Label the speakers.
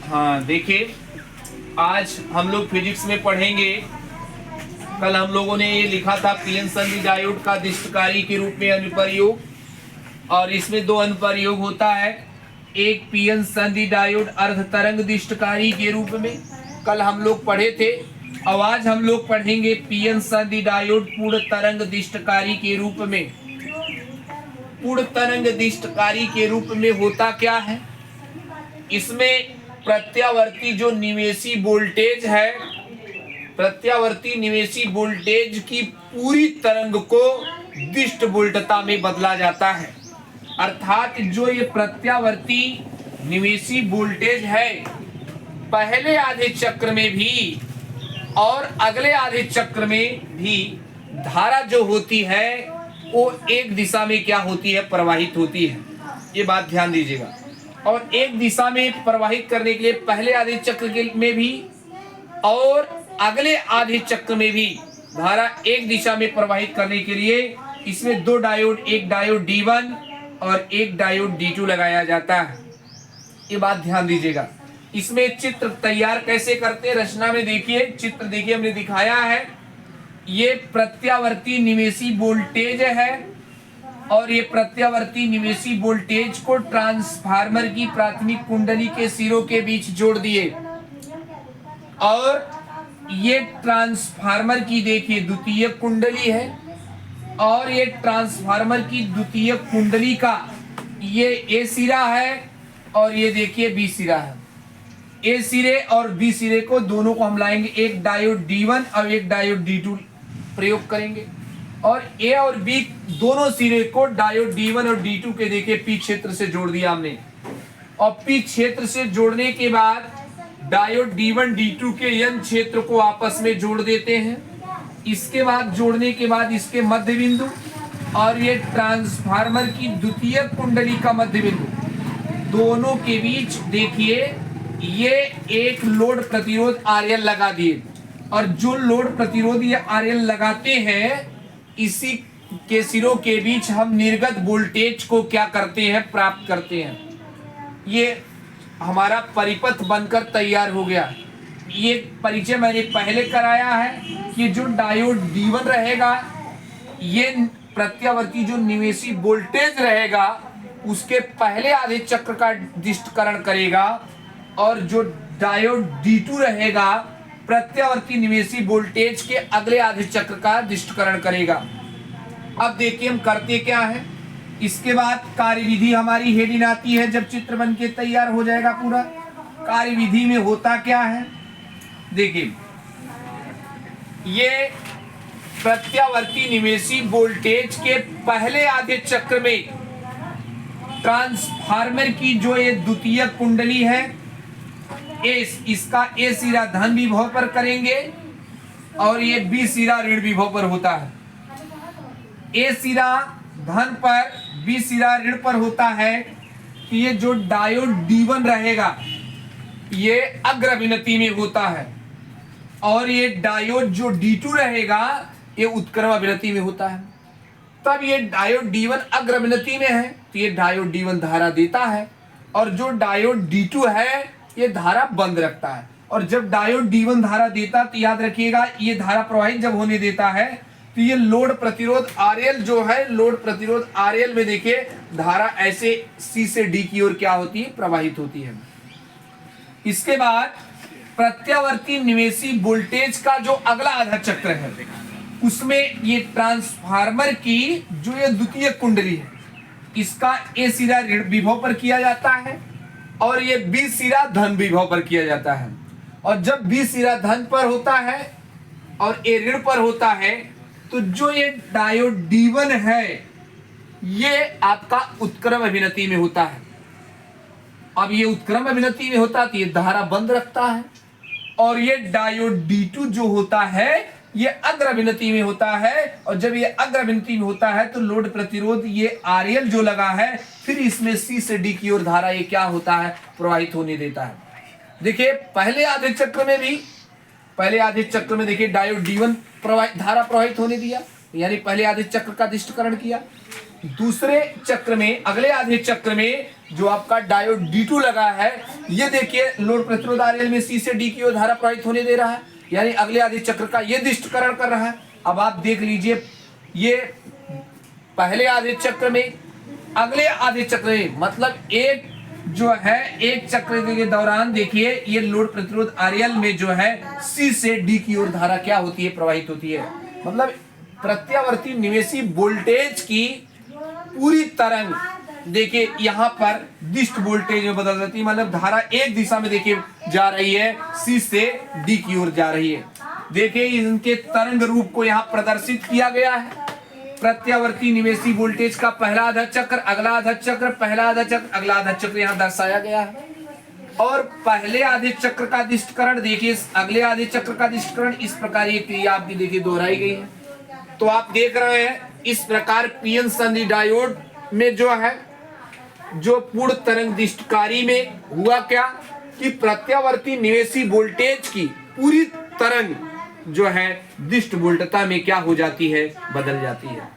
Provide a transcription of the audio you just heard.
Speaker 1: हाँ देखिए, आज हम लोग फिजिक्स में पढ़ेंगे। कल हम लोगों ने ये लिखा था पीएन संधि डायोड का दिष्टकारी के रूप में अनुप्रयोग, और इसमें दो अनुप्रयोग होता है। एक पीएन संधि डायोड अर्ध तरंग दिष्टकारी के रूप में कल हम लोग पढ़े थे, और आज हम लोग पढ़ेंगे पीएन संधि डायोड पूर्ण तरंग दिष्टकारी के रूप में। पूर्ण तरंग दिष्टकारी के रूप में होता क्या है, इसमें प्रत्यावर्ती जो निवेशी वोल्टेज है, प्रत्यावर्ती निवेशी वोल्टेज की पूरी तरंग को दिष्ट वोल्टता में बदला जाता है। अर्थात जो ये प्रत्यावर्ती निवेशी वोल्टेज है, पहले आधे चक्र में भी और अगले आधे चक्र में भी धारा जो होती है वो एक दिशा में क्या होती है, प्रवाहित होती है। ये बात ध्यान दीजिएगा। और एक दिशा में प्रवाहित करने के लिए पहले आधे चक्र में भी और अगले आधे चक्र में भी धारा एक दिशा में प्रवाहित करने के लिए इसमें दो डायोड, एक डायोड D1 और एक डायोड D2 लगाया जाता है। ये बात ध्यान दीजिएगा। इसमें चित्र तैयार कैसे करते हैं, रचना में देखिए, चित्र देखिए, हमने दिखाया है। ये प्रत्यावर्ती निवेशी वोल्टेज है, और ये प्रत्यावर्ती निवेशी वोल्टेज को ट्रांसफार्मर की प्राथमिक कुंडली के सिरों के बीच जोड़ दिए, और ये ट्रांसफार्मर की देखिए द्वितीय कुंडली है, और ये ट्रांसफार्मर की द्वितीय कुंडली का ये ए सिरा है, और ये देखिए बी सिरा है। ए सिरे और बी सिरे को दोनों को हम लाएंगे, एक डायोड D1 और एक डायोड D2 प्रयोग करेंगे, और ए और बी दोनों सिरे को डायोड D1 और D2 के देखिए पी क्षेत्र से जोड़ दिया हमने। और पी क्षेत्र से जोड़ने के बाद डायोड D1 D2 के एन क्षेत्र को आपस में जोड़ देते हैं। इसके बाद जोड़ने के बाद इसके मध्य बिंदु और ये ट्रांसफार्मर की द्वितीय कुंडली का मध्य बिंदु, दोनों के बीच देखिए ये एक लोड प्रतिरोध RL लगा दिए, और जो लोड प्रतिरोध ये RL लगाते हैं, इसी के सिरों के बीच हम निर्गत वोल्टेज को क्या करते हैं, प्राप्त करते हैं। ये हमारा परिपथ बनकर तैयार हो गया। ये परिचय मैंने पहले कराया है कि जो डायोड D1 रहेगा, ये प्रत्यावर्ती जो निवेशी वोल्टेज रहेगा उसके पहले आधे चक्र का दिष्टकरण करेगा, और जो डायोड D2 रहेगा प्रत्यावर्ती निवेशी वोल्टेज के अगले आधे चक्र का दिष्टकरण करेगा। अब देखिए हम करते क्या है। इसके बाद कार्यविधि हमारी हेडिंग आती है, जब चित्र बन के तैयार हो जाएगा पूरा। कार्यविधि में होता क्या है, देखिए ये प्रत्यावर्ती निवेशी वोल्टेज के पहले आधे चक्र में ट्रांसफार्मर की जो ये द्वितीय कुंडली है, इसका ए सिरा धन विभव पर करेंगे, और ये बी सिरा ऋण विभव पर होता है। ए सिरा धन पर, बी सिरा ऋण पर होता है। कि ये जो डायोड D1 रहेगा ये अग्रविनति में होता है, और ये डायोड जो D2 रहेगा ये उत्क्रम अभिनति में होता है। तब ये डायोड D1 अग्रविनति में है तो ये डायोड D1 धारा देता है, और जो डायोड D2 है ये धारा बंद रखता है। और जब डायोड D1 धारा देता तो याद रखिएगा, ये धारा प्रवाहित जब होने देता है तो ये लोड प्रतिरोध RL जो है, लोड प्रतिरोध RL में देखिए धारा ऐसे C से D की ओर क्या होती है, प्रवाहित होती है। इसके बाद प्रत्यावर्ती निवेशी वोल्टेज का जो अगला आधा चक्र है, उसमें ये ट्रांसफार्मर की जो ये द्वितीय कुंडली है, इसका ए सिरा ऋण विभव पर किया जाता है, और ये बी सिरा धन विभव पर किया जाता है। और जब बी सिरा धन पर होता है और ए ऋण पर होता है, तो जो ये डायोड D1 है ये आपका उत्क्रम अभिनति में होता है। अब ये उत्क्रम अभिनति में होता है तो ये धारा बंद रखता है, और ये डायोड D2 जो होता है ये अग्र अभिनति में होता है, और जब ये अग्र अभिनति में होता है तो लोड प्रतिरोध ये RL जो लगा है, फिर इसमें C से D की ओर धारा ये क्या होता है, प्रवाहित होने देता है। देखिए पहले आधे चक्र में भी, पहले आधे चक्र में देखिए डायोड D1 धारा प्रवाहित होने दिया, यानी पहले आधे चक्र का दिष्टकरण किया। दूसरे चक्र में, अगले आधे चक्र में जो आपका डायोड D2 लगा है, ये देखिए लोड प्रतिरोध RL में C से D की ओर धारा प्रवाहित होने दे रहा है, यानी अगले आधे चक्र का ये दिष्टकरण कर रहा है। अब आप देख लीजिए, ये पहले आधे चक्र में, अगले आधे चक्र में, मतलब एक जो है एक चक्र के दौरान देखिए ये लोड प्रतिरोध RL में जो है C से D की ओर धारा क्या होती है, प्रवाहित होती है। मतलब प्रत्यावर्ती निवेशी वोल्टेज की पूरी तरंग देखिए यहाँ पर दिष्ट वोल्टेज में बदल जाती है, मतलब धारा एक दिशा में देखिए जा रही है, C से D की ओर जा रही है। देखिए इनके तरंग रूप को यहाँ प्रदर्शित किया गया है। प्रत्यावर्ती निवेशी वोल्टेज का पहला आधा चक्र, अगला आधा चक्र, पहला आधा चक्र, अगला आधा चक्र यहाँ दर्शाया गया है। और पहले आधे चक्र का दिष्टकरण देखिए, अगले आधे चक्र का दिष्टकरण, इस प्रकार ये क्रिया आपकी देखिए दोहराई गई है। तो आप देख रहे हैं इस प्रकार पीएन संधि डायोड में जो है, जो पूर्ण तरंग दिष्टकारी में हुआ क्या कि प्रत्यावर्ती निवेशी वोल्टेज की पूरी तरंग जो है दिष्ट वोल्टता में क्या हो जाती है, बदल जाती है।